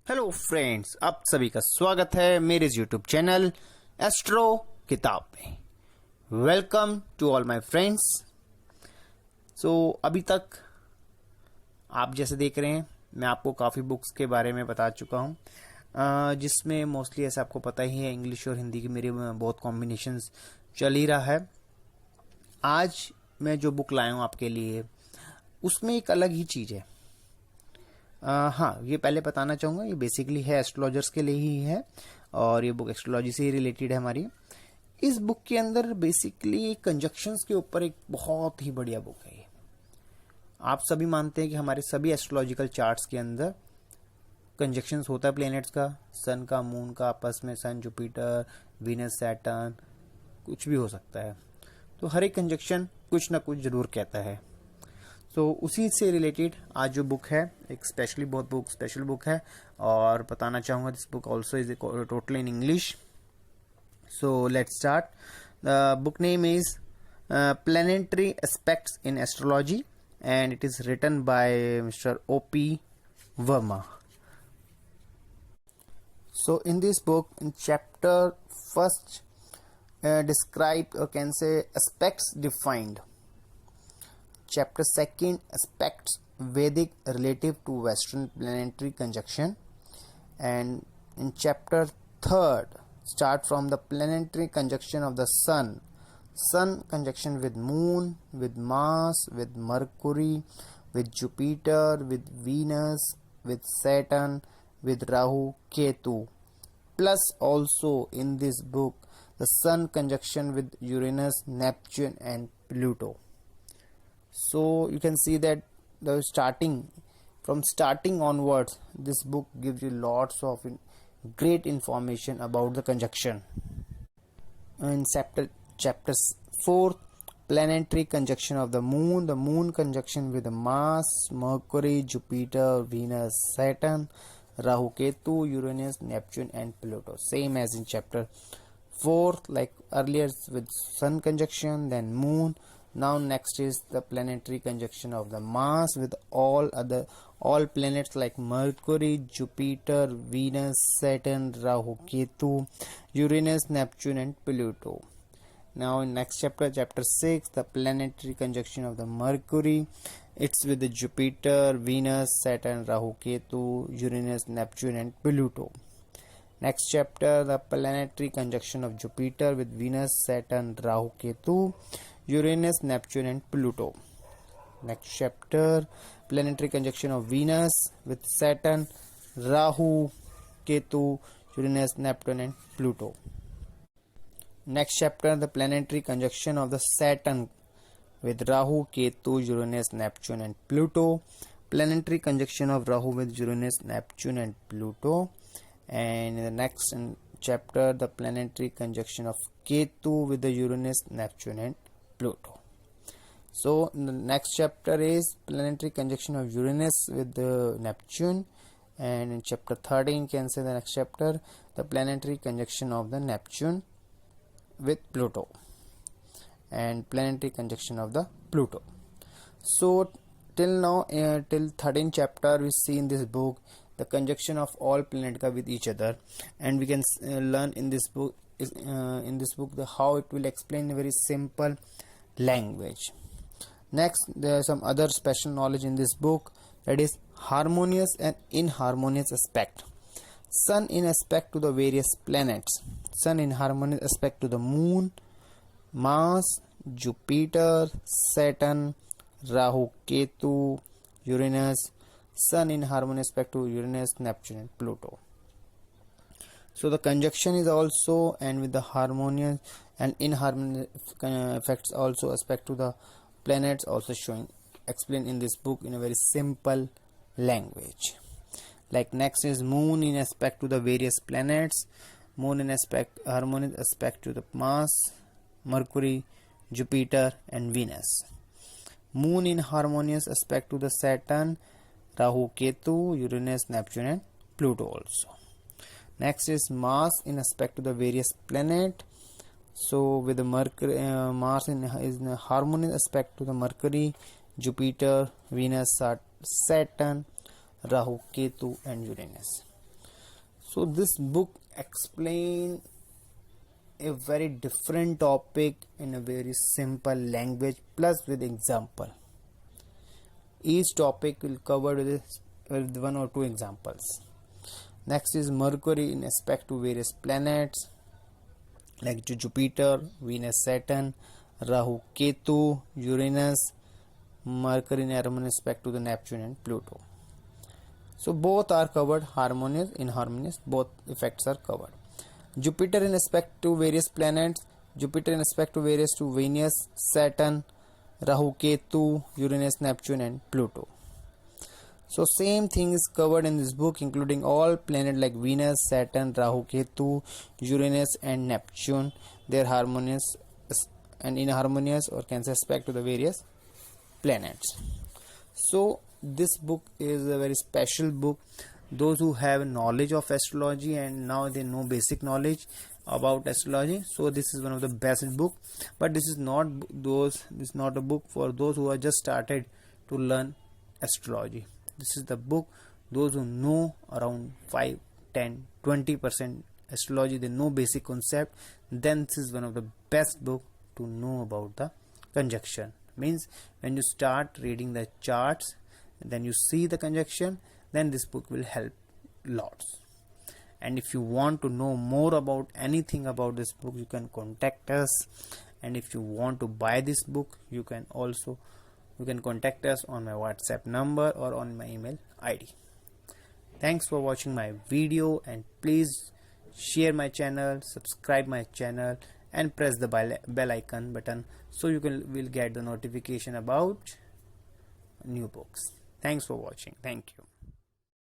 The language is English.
Hello friends, आप सभी का स्वागत है मेरे यूट्यूब चैनल एस्ट्रो किताब में। Welcome to all my friends. So अभी तक आप जैसे देख रहे हैं, मैं आपको काफ़ी बुक्स के बारे में बता चुका हूं, जिसमें मोस्टली ऐसा आपको पता ही है, इंग्लिश और हिंदी की मेरे बहुत कॉम्बिनेशंस चल ही रहा है। आज मैं जो बुक लाया हूं आपके लिए, उसमें एक अलग ही चीज़ है। हाँ, ये पहले बताना चाहूँगा, ये बेसिकली है एस्ट्रोलॉजर्स के लिए ही है और ये बुक एस्ट्रोलॉजी से ही रिलेटेड है हमारी। इस बुक के अंदर बेसिकली कंजक्शंस के ऊपर एक बहुत ही बढ़िया बुक है ये। आप सभी मानते हैं कि हमारे सभी एस्ट्रोलॉजिकल चार्ट्स के अंदर कंजक्शंस होता है प्लैनेट्स का, सन का, मून का, आपस में सन, जुपिटर, वीनस, सैटर्न, कुछ भी हो सकता है। तो हर एक कंजक्शन कुछ ना कुछ जरूर कहता है। तो उसी से रिलेटेड आज जो बुक है, एक स्पेशली बहुत बुक स्पेशल बुक है और बताना चाहूँगा this book also is total in English. So let's start. The book name is planetary aspects in astrology and it is written by Mr. O.P. Verma. So in this book, in chapter first, describe or can say aspects defined. Chapter second, aspects Vedic relative to Western planetary conjunction, and in chapter third, start from the planetary conjunction of the Sun conjunction with Moon, with Mars, with Mercury, with Jupiter, with Venus, with Saturn, with Rahu, Ketu. Plus also in this book the Sun conjunction with Uranus, Neptune and Pluto. So you can see that the starting onwards, this book gives you lots of great information about the conjunction. In chapter 4, planetary conjunction of the moon conjunction with Mars, Mercury, Jupiter, Venus, Saturn, Rahu, Ketu, Uranus, Neptune and Pluto. Same as in chapter 4, like earlier with Sun conjunction, then Moon. Now next is the planetary conjunction of the Mars with all planets like Mercury, Jupiter, Venus, Saturn, Rahu, Ketu, Uranus, Neptune and Pluto. Now in next chapter 6, the planetary conjunction of the Mercury, it's with the Jupiter, Venus, Saturn, Rahu, Ketu, Uranus, Neptune and Pluto. Next chapter, the planetary conjunction of Jupiter with Venus, Saturn, Rahu, Ketu, Uranus, Neptune and Pluto. Next chapter, planetary conjunction of Venus with Saturn, Rahu, Ketu, Uranus, Neptune and Pluto. Next chapter, the planetary conjunction of the Saturn with Rahu, Ketu, Uranus, Neptune and Pluto. Planetary conjunction of Rahu with Uranus, Neptune and Pluto. And in the next chapter, the planetary conjunction of Ketu with the Uranus, Neptune and Pluto. So in the next chapter is planetary conjunction of Uranus with the Neptune, and in chapter 13 can say the next chapter, the planetary conjunction of the Neptune with Pluto and planetary conjunction of the Pluto. So till now, till 13th chapter, we see in this book the conjunction of all planets with each other, and we can learn in this book how it will explain in a very simple language. Next, there is some other special knowledge in this book, that is harmonious and inharmonious aspect. Sun in aspect to the various planets. Sun in harmonious aspect to the Moon, Mars, Jupiter, Saturn, Rahu, Ketu, Uranus. Sun in harmonious aspect to Uranus, Neptune and Pluto. So the conjunction is also, and with the harmonious and inharmonious effects also aspect to the planets also explained in this book in a very simple language. Like next is Moon in aspect to the various planets. Moon in aspect, harmonious aspect to the Mars, Mercury, Jupiter and Venus. Moon in harmonious aspect to the Saturn, Rahu, Ketu, Uranus, Neptune and Pluto also. Next is Mars in aspect to the various planet. So with the Mercury, Mars is in a harmonious aspect to the Mercury, Jupiter, Venus, Saturn, Rahu, Ketu and Uranus. So this book explain a very different topic in a very simple language plus with example. Each topic will cover with one or two examples. Next is Mercury in aspect to various planets like Jupiter, Venus, Saturn, Rahu, Ketu, Uranus, Mercury in harmonious aspect to the Neptune and Pluto. So both are covered, harmonious, inharmonious, both effects are covered. Jupiter in aspect to various planets, Jupiter in aspect to various to Venus, Saturn, Rahu, Ketu, Uranus, Neptune and Pluto. So same thing is covered in this book, including all planets like Venus, Saturn, Rahu, Ketu, Uranus and Neptune. They are harmonious and inharmonious or can say aspect to the various planets. So this book is a very special book. Those who have knowledge of astrology and now they know basic knowledge about astrology, so this is one of the best book. But this is not a book for those who are just started to learn astrology. This is the book those who know around 5, 10, 20% astrology, they know basic concept, then this is one of the best book to know about the conjunction. Means when you start reading the charts, then you see the conjunction, then this book will help lots. And if you want to know more about anything about this book, you can contact us. And if you want to buy this book, you can contact us on my WhatsApp number or on my email ID. Thanks for watching my video, and please share my channel, subscribe my channel and press the bell icon button so you will get the notification about new books. Thanks for watching. Thank you.